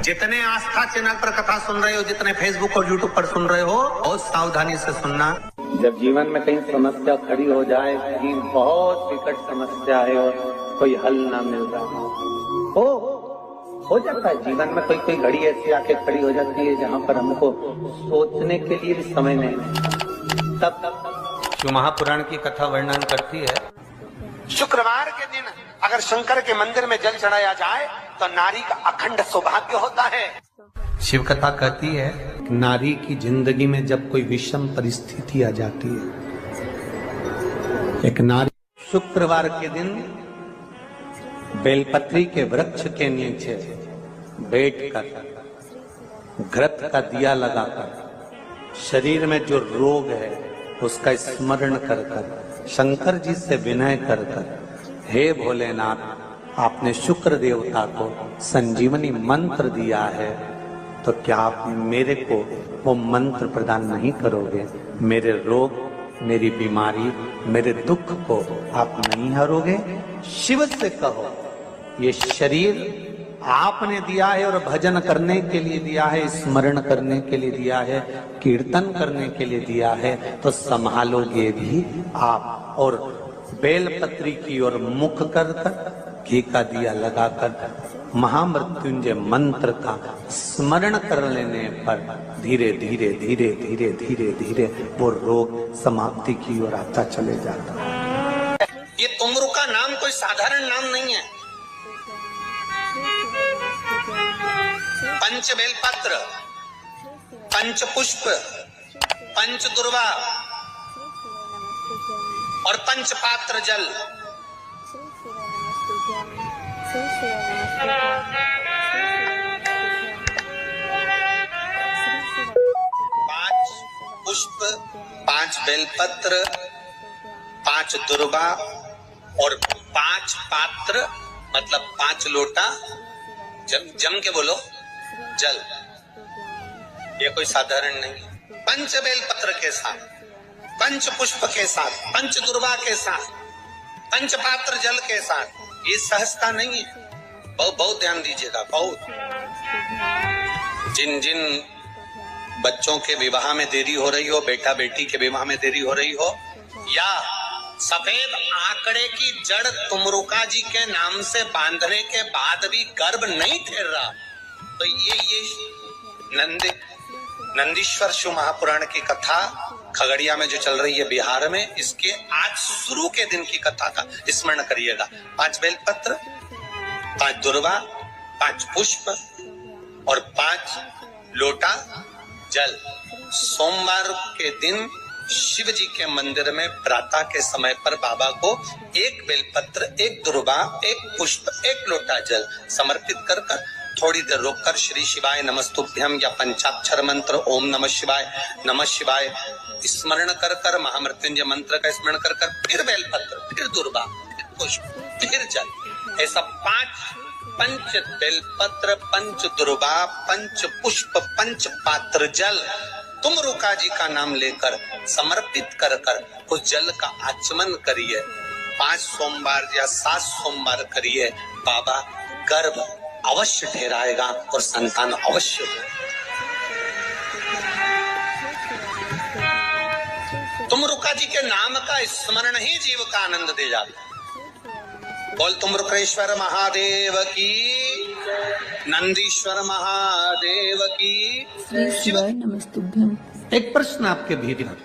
जितने आस्था चैनल पर कथा सुन रहे हो, जितने फेसबुक और यूट्यूब पर सुन रहे हो, बहुत सावधानी से सुनना। जब जीवन में कहीं समस्या खड़ी हो जाए, कहीं बहुत विकट समस्या है और कोई हल ना मिल रहा हो जाता है जीवन में, कोई घड़ी ऐसी आके खड़ी हो जाती है जहाँ पर हमको सोचने के लिए भी समय नहीं। तब शिव महापुराण की कथा वर्णन करती है, शुक्रवार के दिन अगर शंकर के मंदिर में जल चढ़ाया जाए तो नारी का अखंड सौभाग्य होता है। शिव कथा कहती है नारी की जिंदगी में जब कोई विषम परिस्थिति आ जाती है, एक नारी शुक्रवार के दिन बेलपत्री के वृक्ष के नीचे बैठकर घृत का दिया लगाकर शरीर में जो रोग है उसका स्मरण कर कर शंकर जी से विनय कर कर, हे भोलेनाथ, आपने शुक्र देवता को संजीवनी मंत्र दिया है, तो क्या आप मेरे को वो मंत्र प्रदान नहीं करोगे? मेरे रोग, मेरी बीमारी, मेरे दुख को आप नहीं हरोगे? शिव से कहो, ये शरीर आपने दिया है और भजन करने के लिए दिया है, स्मरण करने के लिए दिया है, कीर्तन करने के लिए दिया है, तो संभालोगे भी आप। और बेलपत्री की ओर मुख कर घी का दिया लगाकर महामृत्युंजय मंत्र का स्मरण कर लेने पर धीरे धीरे धीरे धीरे धीरे धीरे वो रोग समाप्ति की ओर आता चले जाता है। ये तुमरू का नाम कोई साधारण नाम नहीं है। पंच बेलपत्र, पंच पुष्प, पंच दुर्वा और पंच पात्र जल, पांच पुष्प, पांच बेलपत्र, पांच दुर्वा और पांच पात्र, मतलब 5 लोटा जम के बोलो जल। ये कोई साधारण नहीं। पंच बेलपत्र के साथ, पंच पुष्प के साथ, पंच दुर्वा के साथ, पंच पात्र जल के साथ, ये सहजता नहीं है। बहुत ध्यान दीजिएगा। बहुत जिन बच्चों के विवाह में देरी हो रही हो, बेटा बेटी के विवाह में देरी हो रही हो, या सफेद आंकड़े की जड़ तुमरुका जी के नाम से बांधने के बाद भी गर्भ नहीं ठहर रहा, तो ये नंदीश्वर शिव महापुराण की कथा खगड़िया में जो चल रही है बिहार में, इसके आज शुरू के दिन की कथा का स्मरण करिएगा। 5 बेलपत्र, 5 दुर्वा, 5 पुष्प और 5 लोटा जल। सोमवार के दिन शिव जी के मंदिर में प्रातः के समय पर बाबा को 1 बेलपत्र, 1 दुर्वा, 1 पुष्प, 1 लोटा जल समर्पित कर कर थोड़ी देर रोककर श्री शिवाय नमस्तुभ्यम या पंचाक्षर मंत्र ओम नमः शिवाय स्मरण कर कर, महामृत्युंजय मंत्र का स्मरण कर कर, फिर बेलपत्र, फिर दुर्वा, फिर पुष्प, फिर जल। ऐसा 5 पंच बेलपत्र, पंच दुर्वा, पंच पुष्प, पंच पात्र जल तुमरुका जी का नाम लेकर समर्पित कर कर उस जल का आचमन करिए। 5 सोमवार या 7 सोमवार करिए, बाबा गर्भ अवश्य ठहराएगा और संतान अवश्य हो। तुमरुका जी के नाम का स्मरण ही जीव का आनंद दे जाता है। बोल तुमरुकेश्वर महादेव की, नंदीश्वर महादेव की। शिवाय नमस्तुभ्यम। एक प्रश्न आपके भीतर,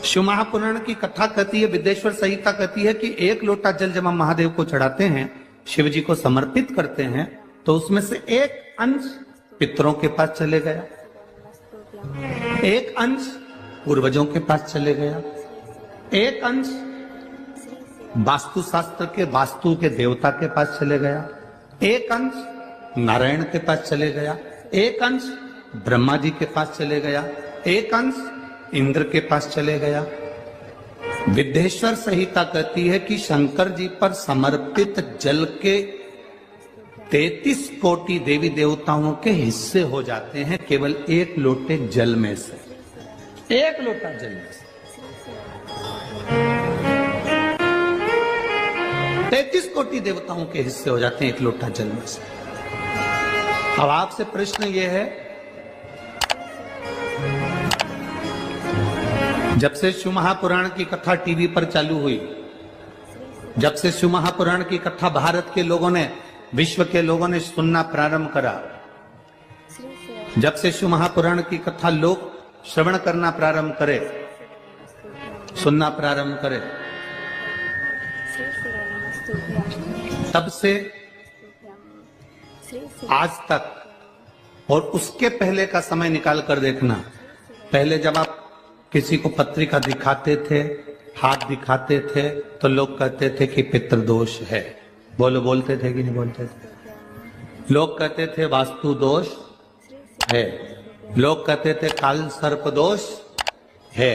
शिव महापुराण की कथा कहती है, विद्येश्वर संहिता कहती है कि 1 लोटा जल जब हम महादेव को चढ़ाते हैं, शिव जी को समर्पित करते हैं, तो उसमें से 1 अंश पितरों के पास चले गया, 1 अंश पूर्वजों के पास चले गया, 1 अंश वास्तु शास्त्र के वास्तु के देवता के पास चले गया, 1 अंश नारायण के पास चले गया, 1 अंश ब्रह्मा जी के पास चले गया, 1 अंश इंद्र के पास चले गया। विद्येश्वर संहिता कहती है कि शंकर जी पर समर्पित जल के 33 कोटि देवी देवताओं के हिस्से हो जाते हैं केवल 1 लोटे जल में से, 1 लोटा जल में से। 33 कोटि देवताओं के हिस्से हो जाते हैं 1 लोटा जल में से। अब आपसे प्रश्न ये है, जब से शिव महापुराण की कथा टीवी पर चालू हुई, जब से शिव महापुराण की कथा भारत के लोगों ने, विश्व के लोगों ने सुनना प्रारंभ करा, जब से शिव महापुराण की कथा लोग श्रवण करना प्रारंभ करे, सुनना प्रारंभ करे, तब से आज तक और उसके पहले का समय निकाल कर देखना। पहले जब आप किसी को पत्रिका दिखाते थे, हाथ दिखाते थे, तो लोग कहते थे कि पितृदोष है। बोलते थे कि नहीं बोलते थे? लोग कहते थे वास्तु दोष है, लोग कहते थे काल सर्प दोष है,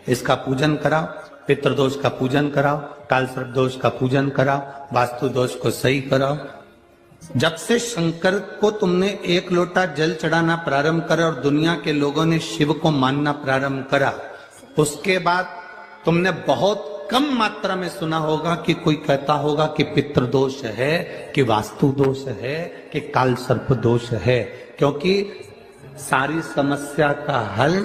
इसका पूजन कराओ, पितृदोष का पूजन कराओ, काल सर्प दोष का पूजन कराओ, वास्तु दोष को सही कराओ। जब से शंकर को तुमने एक लोटा जल चढ़ाना प्रारंभ करा और दुनिया के लोगों ने शिव को मानना प्रारंभ करा, उसके बाद तुमने बहुत कम मात्रा में सुना होगा कि कोई कहता होगा कि पितृदोष है, कि वास्तु दोष है, कि काल सर्प दोष है। क्योंकि सारी समस्या का हल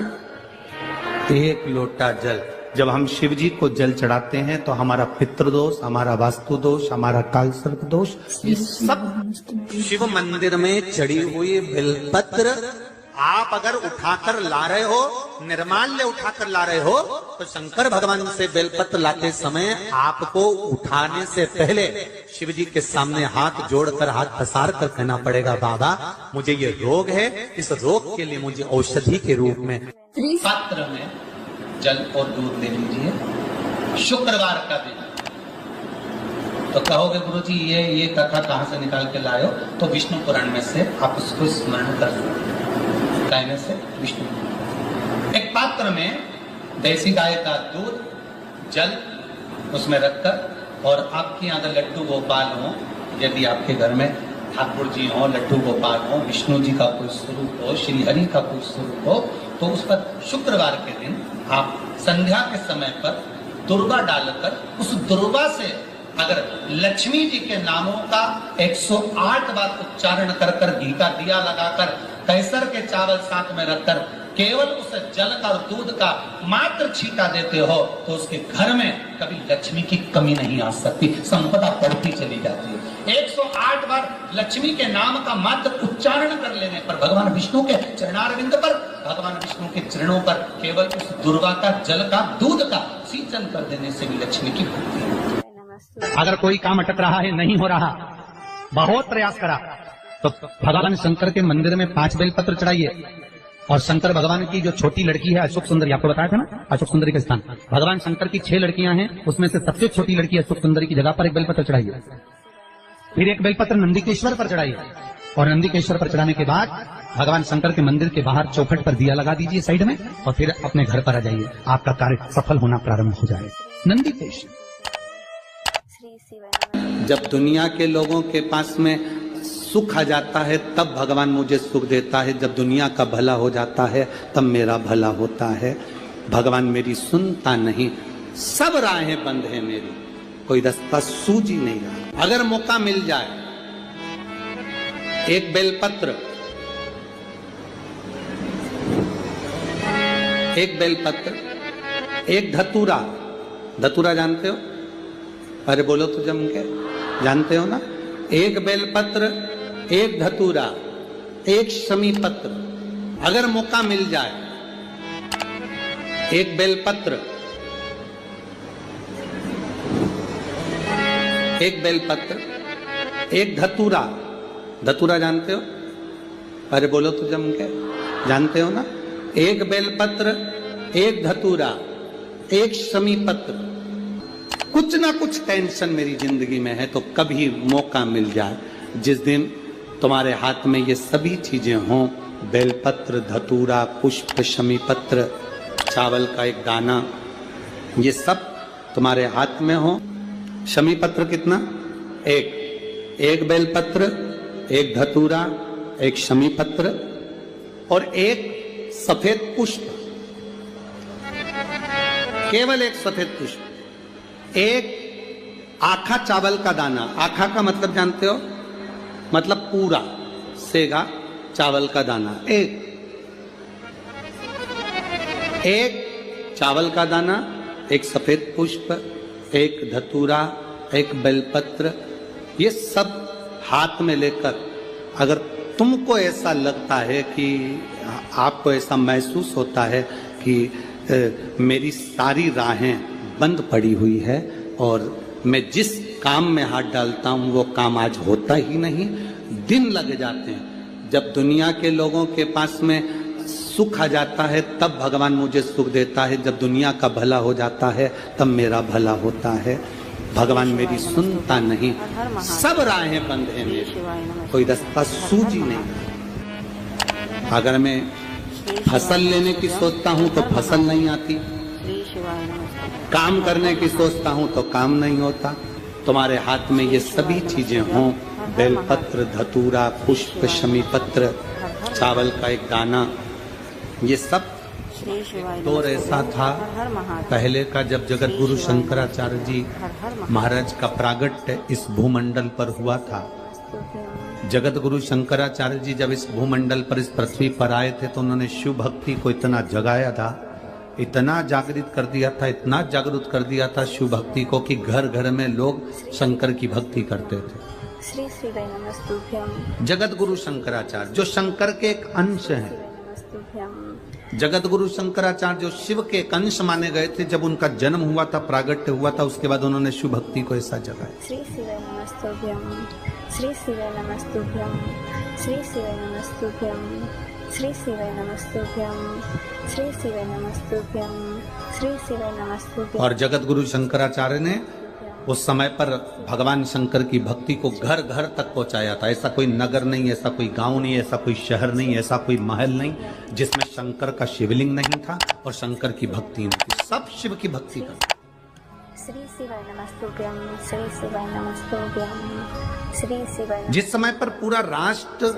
एक लोटा जल। जब हम शिव जी को जल चढ़ाते हैं तो हमारा पितृदोष, हमारा वास्तु दोष, हमारा काल सर्प दोष, ये सब शिव मंदिर में चढ़ी हुई बेलपत्र आप अगर उठाकर ला रहे हो, निर्माल्य उठाकर ला रहे हो, तो शंकर भगवान से बेलपत्र लाते समय आपको उठाने से पहले शिव जी के सामने हाथ जोड़कर, हाथ पसार कर कहना पड़ेगा, बाबा मुझे ये रोग है, इस रोग के लिए मुझे औषधि के रूप में पात्र में जल और दूध ले लीजिए। शुक्रवार का दिन तो कहोगे गुरुजी ये कथा कहां से निकाल के लाए हो? तो विष्णु पुराण में से आप उसको स्मरण कर सकते हैं। से विष्णु, एक पात्र में देसी गाय का दूध, जल उसमें रखकर, और आपके यहाँ अगर लड्डू गोपाल हो, यदि आपके घर में ठाकुर जी हो, लड्डू गोपाल हो, विष्णु जी का कोई स्वरूप हो, श्री हरि का कोई स्वरूप हो, तो उस पर शुक्रवार के दिन आप संध्या के समय पर दुर्वा डालकर, उस दुर्वा से अगर लक्ष्मी जी के नामों का 108 बार उच्चारण कर कर, घी का दिया लगाकर, कैसर के चावल साथ में रखकर केवल उस जल का और दूध का मात्र छींटा देते हो, तो उसके घर में कभी लक्ष्मी की कमी नहीं आ सकती, संपदा बढ़ती चली जाती है। 108 बार लक्ष्मी के नाम का मात्र उच्चारण कर लेने पर, भगवान विष्णु के चरणारविंद पर, भगवान विष्णु के चरणों पर केवल उस दुर्वा का जल का दूध का सिंचन कर देने से भी लक्ष्मी की वृद्धि होती है। अगर कोई काम अटक रहा है, नहीं हो रहा, बहुत प्रयास करा, तो भगवान शंकर के मंदिर में 5 बेलपत्र चढ़ाइए। और शंकर भगवान की जो छोटी लड़की है अशोक सुंदरी, आपको बताया था ना, अशोक सुंदरी का स्थान, भगवान शंकर की 6 लड़कियां हैं, उसमें से सबसे छोटी लड़की अशोक सुंदरी की जगह पर एक बेलपत्र चढ़ाइए। फिर एक बेलपत्र नंदीकेश्वर पर चढ़ाइए, और नंदीकेश्वर पर चढ़ाने के बाद भगवान शंकर के मंदिर के बाहर चौखट पर दिया लगा दीजिए साइड में, और फिर अपने घर पर आ जाइए, आपका कार्य सफल होना प्रारंभ हो जाए। नंदीकेश्वर। जब दुनिया के लोगों के पास में सुख आ जाता है तब भगवान मुझे सुख देता है, जब दुनिया का भला हो जाता है तब मेरा भला होता है। भगवान मेरी सुनता नहीं, सब राहें बंद है मेरी, कोई रास्ता सूझ ही नहीं रहा। अगर मौका मिल जाए, एक बेलपत्र, एक बेलपत्र, एक धतूरा, धतूरा जानते हो? अरे बोलो तो जम के, जानते हो ना? एक बेलपत्र, एक धतूरा, एक शमी पत्र, अगर मौका मिल जाए, एक बेलपत्र, एक बेलपत्र, एक धतूरा, धतूरा जानते हो? अरे बोलो तो जम के, जानते हो ना? एक बेलपत्र, एक धतूरा, एक शमी पत्र। कुछ ना कुछ टेंशन मेरी जिंदगी में है, तो कभी मौका मिल जाए, जिस दिन तुम्हारे हाथ में ये सभी चीजें हों, बेलपत्र, धतूरा, पुष्प, शमी पत्र, चावल का एक दाना, ये सब तुम्हारे हाथ में हो। शमी पत्र कितना? एक बेलपत्र, एक धतूरा, एक शमी पत्र और एक सफेद पुष्प, केवल एक सफेद पुष्प, एक आखा चावल का दाना। आखा का मतलब जानते हो? मतलब पूरा, सेगा चावल का दाना, एक चावल का दाना, एक सफेद पुष्प, एक धतूरा, एक बेलपत्र, ये सब हाथ में लेकर अगर तुमको ऐसा लगता है कि आपको ऐसा महसूस होता है कि मेरी सारी राहें बंद पड़ी हुई है और मैं जिस काम में हाथ डालता हूं वो काम आज होता ही नहीं, दिन लग जाते हैं। जब दुनिया के लोगों के पास में सुख आ जाता है तब भगवान मुझे सुख देता है, जब दुनिया का भला हो जाता है तब मेरा भला होता है। भगवान मेरी सुनता नहीं, सब राहें बंद हैं मेरी, कोई रास्ता सूझी नहीं। अगर मैं फसल लेने की सोचता हूं तो फसल नहीं आती, काम करने की सोचता हूं तो काम नहीं होता। तुम्हारे हाथ में ये सभी चीजें हों, बेलपत्र, धतूरा, पुष्प, शमी पत्र, चावल का एक दाना, ये सब दौर ऐसा था पहले का जब जगत गुरु शंकराचार्य जी महाराज का प्रागट्य इस भूमंडल पर हुआ था। जगत गुरु शंकराचार्य जी जब इस भूमंडल पर, इस पृथ्वी पर आए थे तो उन्होंने शिव भक्ति को इतना जगाया था, इतना जागृत कर दिया था, इतना जागरूक कर दिया था शिव भक्ति को कि घर घर में लोग शंकर की भक्ति करते थे। श्री श्री नमस्तुभ्यं। जगत गुरु शंकराचार्य जो शंकर के एक अंश हैं, जगत गुरु शंकराचार्य जो शिव के एक अंश माने गए थे, जब उनका जन्म हुआ था, प्रागट्य हुआ था, उसके बाद उन्होंने शिव भक्ति को ऐसा जगाया। श्री शिवाय नमस्तुभ्यं, श्री शिवाय नमस्तुभ्यं, श्री शिवाय नमस्तुभ्यं, श्री शिवाय नमस्तुभ्यं, श्री शिवाय नमस्तुभ्यं, श्री शिवाय नमस्तुभ्यं। और जगत गुरु शंकराचार्य ने उस समय पर भगवान शंकर की भक्ति को घर घर तक पहुंचाया था। ऐसा कोई नगर नहीं, ऐसा कोई गांव नहीं, ऐसा कोई शहर नहीं, ऐसा कोई महल नहीं जिसमें शंकर का शिवलिंग नहीं था और शंकर की भक्ति नहीं थी। सब शिव की भक्ति करते। श्री शिवाय नमस्तुभ्यं, श्री शिवाय नमस्तुभ्यं, श्री शिवाय। जिस समय पर पूरा राष्ट्र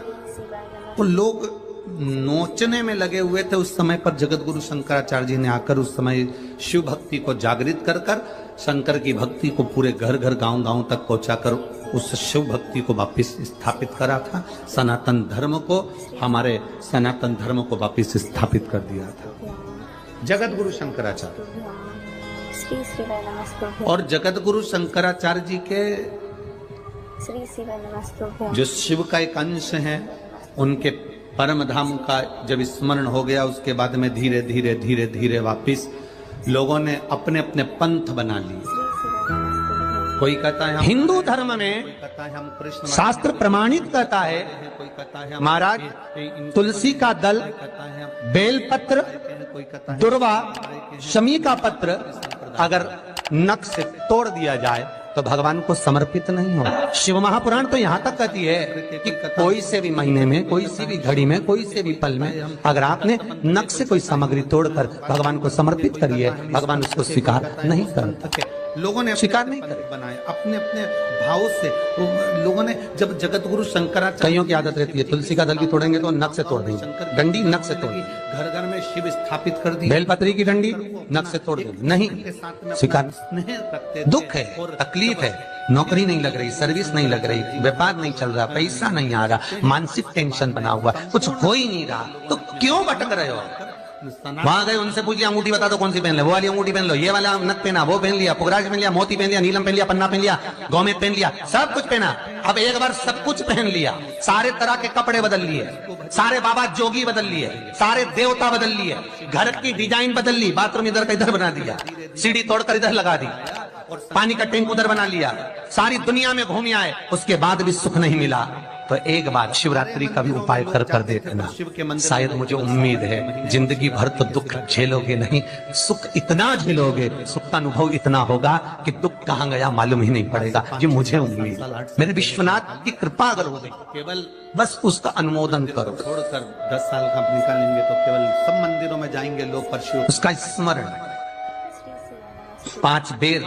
को लोग नोचने में लगे हुए थे, उस समय पर जगत गुरु शंकराचार्य जी ने आकर उस समय शिव भक्ति को जागृत कर कर शंकर की भक्ति को पूरे घर घर गांव गांव तक पहुंचाकर उस शिव भक्ति को वापस स्थापित करा था। सनातन धर्म को, हमारे सनातन धर्म को वापस स्थापित कर दिया था जगत गुरु शंकराचार्य। श्री शिवाय नमस्तुभ्यं। और जगत गुरु शंकराचार्य जी के श्री शिवाय नमस्तुभ्यं जो शिव का एक अंश है, उनके परम धाम का जब स्मरण हो गया, उसके बाद में धीरे धीरे धीरे धीरे वापिस लोगों ने अपने अपने पंथ बना लिए। कोई कहता है हिंदू धर्म में, हम कृष्ण, शास्त्र प्रमाणित कहता है, कोई कहता है महाराज तुलसी का दल, बेलपत्र, दुर्वा, शमी का पत्र अगर नख से तोड़ दिया जाए तो भगवान को समर्पित नहीं हो। शिव महापुराण तो यहाँ तक कहती है कि कोई से भी महीने में, कोई सी भी घड़ी में, कोई से भी पल में अगर आपने नख से कोई सामग्री तोड़कर भगवान को समर्पित करी है, भगवान उसको स्वीकार नहीं करते। लोगों ने स्वीकार नहीं कर बनाए अपने अपने भाव से। लोगों ने जब जगत गुरु शंकराचार्य, कईयों की आदत रहती है तुलसी का दल भी तोड़ेंगे तो नख से तोड़ देंगे, डंडी नख से तोड़, घर घर में शिव स्थापित कर दी, बेलपत्री की डंडी नख से तोड़ देंगे, नहीं स्वीकार नहीं करते। दुख है, तकलीफ है, नौकरी नहीं लग रही, सर्विस नहीं लग रही, व्यापार नहीं चल रहा, पैसा नहीं आ रहा, मानसिक टेंशन बना हुआ, कुछ हो ही नहीं रहा, तो क्यों भटक रहे हो? वहां गए, उनसे पूछ लिया अंगूठी बता दो कौन सी पहन ले, वो वाली अंगूठी पहन लो, ये वाला नथ पहना, वो पहन लिया, पुगराज पहन लिया, मोती पहन लिया, नीलम पहन लिया, पन्ना पहन लिया, गौमेद पहन लिया, सब कुछ पहना। अब एक बार सब कुछ पहन लिया, सारे तरह के कपड़े बदल लिए, सारे बाबा जोगी बदल लिए, सारे देवता बदल लिए, घर की डिजाइन बदल ली, बाथरूम इधर का इधर बना दिया, सीढ़ी तोड़कर इधर लगा दी, पानी का टैंक उधर बना लिया, सारी दुनिया में घूम आए, उसके बाद भी सुख नहीं मिला। तो एक बार शिवरात्रि का भी उपाय कर कर देखना, शायद मुझे उम्मीद है जिंदगी भर तो दुख झेलोगे नहीं, सुख इतना झेलोगे, सुख का अनुभव इतना होगा कि दुख कहाँ गया मालूम ही नहीं पड़ेगा। ये मुझे उम्मीद, मेरे विश्वनाथ की कृपा अगर हो गई, केवल बस उसका अनुमोदन करो। छोड़कर 10 साल का निकालेंगे तो केवल सब मंदिरों में जाएंगे लोग, पर उसका स्मरण 5 बेर,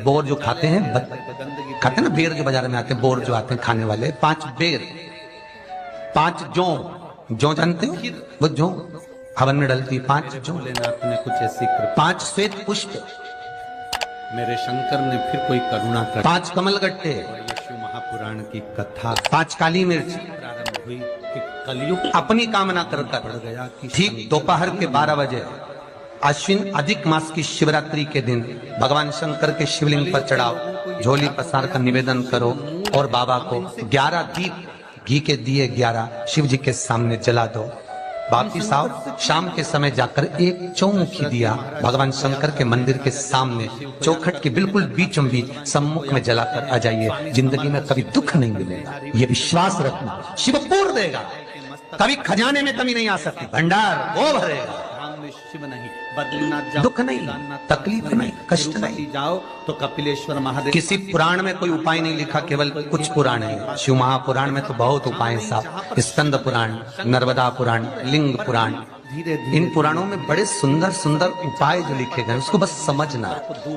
बोर जो खाते हैं ना, बेर जो बाजार में आते हैं, बोर जो आते हैं खाने वाले, 5 बेर, 5 जौ जानते हो, वो जौ हवन में डलती, 5 जौ लेना अपने कुछ ऐसी, 5 श्वेत पुष्प, मेरे शंकर ने फिर कोई करुणा कर, 5 कमल गट्टे, शिव महापुराण की कथा, 5 काली मिर्च प्रारंभ हुई। कि कलयुग अपनी कामना करता बढ़ गया कि ठीक दोपहर के 12 बजे अश्विन अधिक मास की शिवरात्रि के दिन भगवान शंकर के शिवलिंग पर चढ़ाओ, झोली पसार कर निवेदन करो और बाबा को 11 दीप घी के दिए 11 शिव जी के सामने जला दो। बाकी साहब शाम के समय जाकर एक चौमुखी दिया भगवान शंकर के मंदिर के सामने चौखट के बिल्कुल बीचों बीच सम्मुख में जलाकर आ जाइए। जिंदगी में कभी दुख नहीं मिलेगा, ये विश्वास रखना। शिव पूर्ण देगा, कभी खजाने में कमी नहीं आ सकती, भंडार वो भरेगा। शिव नहीं, बद्रीनाथ जाओ, दुख नहीं, तकलीफ नहीं, कष्ट नहीं। जाओ तो कपिलेश्वर महादेव। किसी पुराण में कोई उपाय नहीं लिखा, केवल कुछ पुराण है। शिव महापुराण में तो बहुत उपाय हैं साहब। स्कंद पुराण, नर्मदा पुराण, लिंग पुराण, इन पुराणों में बड़े सुंदर सुंदर उपाय जो लिखे गए, उसको बस समझना,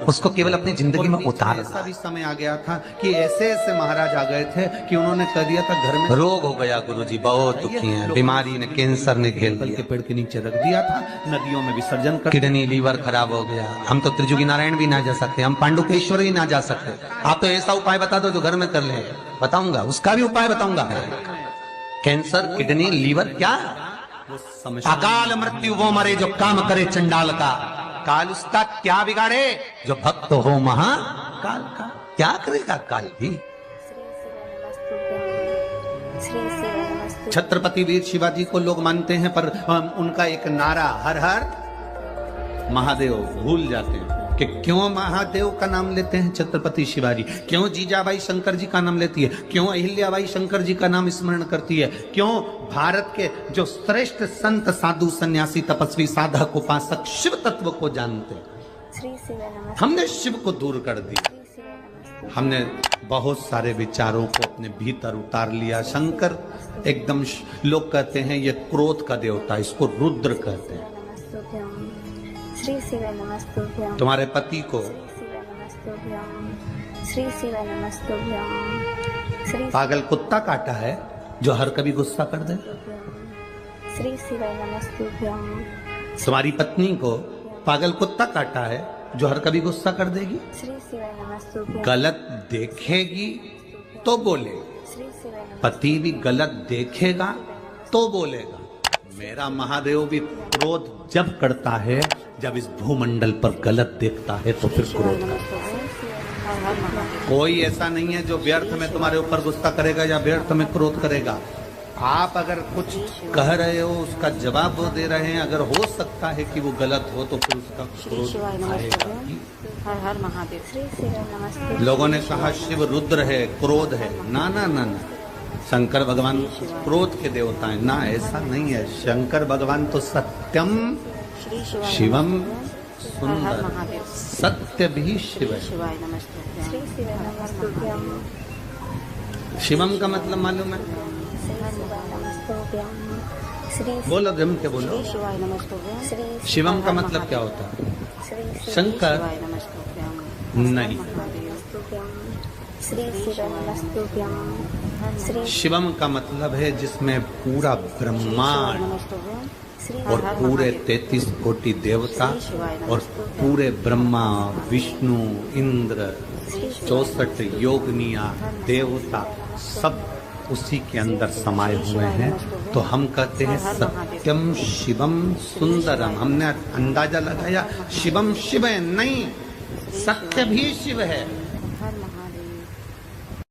उसको केवल अपनी जिंदगी में उतारना। ऐसा भी समय आ गया था कि ऐसे ऐसे महाराज आ गए थे कि उन्होंने कह दिया था घर में रोग हो गया, गुरुजी बहुत दुखी हैं, बीमारी ने, कैंसर ने घेर लिया, के पेड़ के नीचे रख दिया था, नदियों में विसर्जन कर, किडनी लीवर खराब हो गया। हम तो त्रिजुगी नारायण भी ना जा सकते, हम पांडुकेश्वर भी ना जा सकते। आप तो ऐसा उपाय बता दो जो घर में कर ले। बताऊंगा, उसका भी उपाय बताऊंगा। कैंसर, किडनी, लीवर, क्या अकाल मृत्यु वो मरे जो काम करे चंडाल का, काल उसका क्या बिगाड़े जो भक्त हो महाकाल का। क्या करेगा काल भी। छत्रपति वीर शिवाजी को लोग मानते हैं, पर उनका एक नारा हर हर महादेव भूल जाते हैं कि क्यों महादेव का नाम लेते हैं छत्रपति शिवाजी, क्यों जीजाबाई शंकर जी का नाम लेती है, क्यों अहिल्याबाई शंकर जी का नाम स्मरण करती है, क्यों भारत के जो श्रेष्ठ संत, साधु, सन्यासी, तपस्वी, साधक, उपासक शिव तत्व को जानते हैं। हमने शिव को दूर कर दिया, हमने बहुत सारे विचारों को अपने भीतर उतार लिया। शंकर एकदम, लोग कहते हैं ये क्रोध का देवता, इसको रुद्र कहते हैं। श्री शिवाय नमस्तुभ्यं। तुम्हारे पति को श्री शिवाय नमस्तुभ्यं। पागल कुत्ता काटा है जो हर कभी गुस्सा कर दे। श्री शिवाय नमस्तुभ्यं। तुम्हारी पत्नी को पागल कुत्ता काटा है जो हर कभी गुस्सा कर देगी। श्री शिवाय नमस्तुभ्यं। गलत देखेगी तो बोले, श्री शिवाय पति भी गलत देखेगा तो बोलेगा। मेरा महादेव भी क्रोध जब करता है जब इस भूमंडल पर गलत देखता है तो फिर क्रोध करता है। कोई ऐसा नहीं है जो व्यर्थ में तुम्हारे ऊपर गुस्सा करेगा या व्यर्थ में क्रोध करेगा। आप अगर कुछ कह रहे हो, उसका जवाब वो दे रहे हैं, अगर हो सकता है कि वो गलत हो तो फिर उसका क्रोध आएगा। हर हर महादेव। श्री शिवाय नमस्तुभ्यं। लोगों ने कहा शिव रुद्र है, क्रोध है। ना ना ना ना, शंकर भगवान क्रोध के देवता है ना, ऐसा नहीं है। शंकर भगवान तो सत्यम शिवम सुंदर, सत्य भी शिव है। श्री शिवाय नमस्तुभ्यं। शिवम का मतलब मालूम है? श्री शिवाय नमस्तुभ्यं। श्री बोलो, जम के बोलो। शिवाय नमस्तुभ्यं। श्री शिवम का मतलब क्या होता है? श्री शंकर नमस्तुभ्यं। नहीं। नमस्तुभ्यं। श्री शिवाय नमस्तुभ्यं। श्री शिवम का मतलब है जिसमें पूरा ब्रह्मांड और पूरे 33 कोटि देवता और पूरे ब्रह्मा, विष्णु, इंद्र, 64 योगनिया, देवता सब उसी के अंदर समाये हुए हैं। तो हम कहते हैं सत्यम शिवम सुंदरम। हमने अंदाजा लगाया शिवम शिव है, नहीं, सत्य भी शिव है।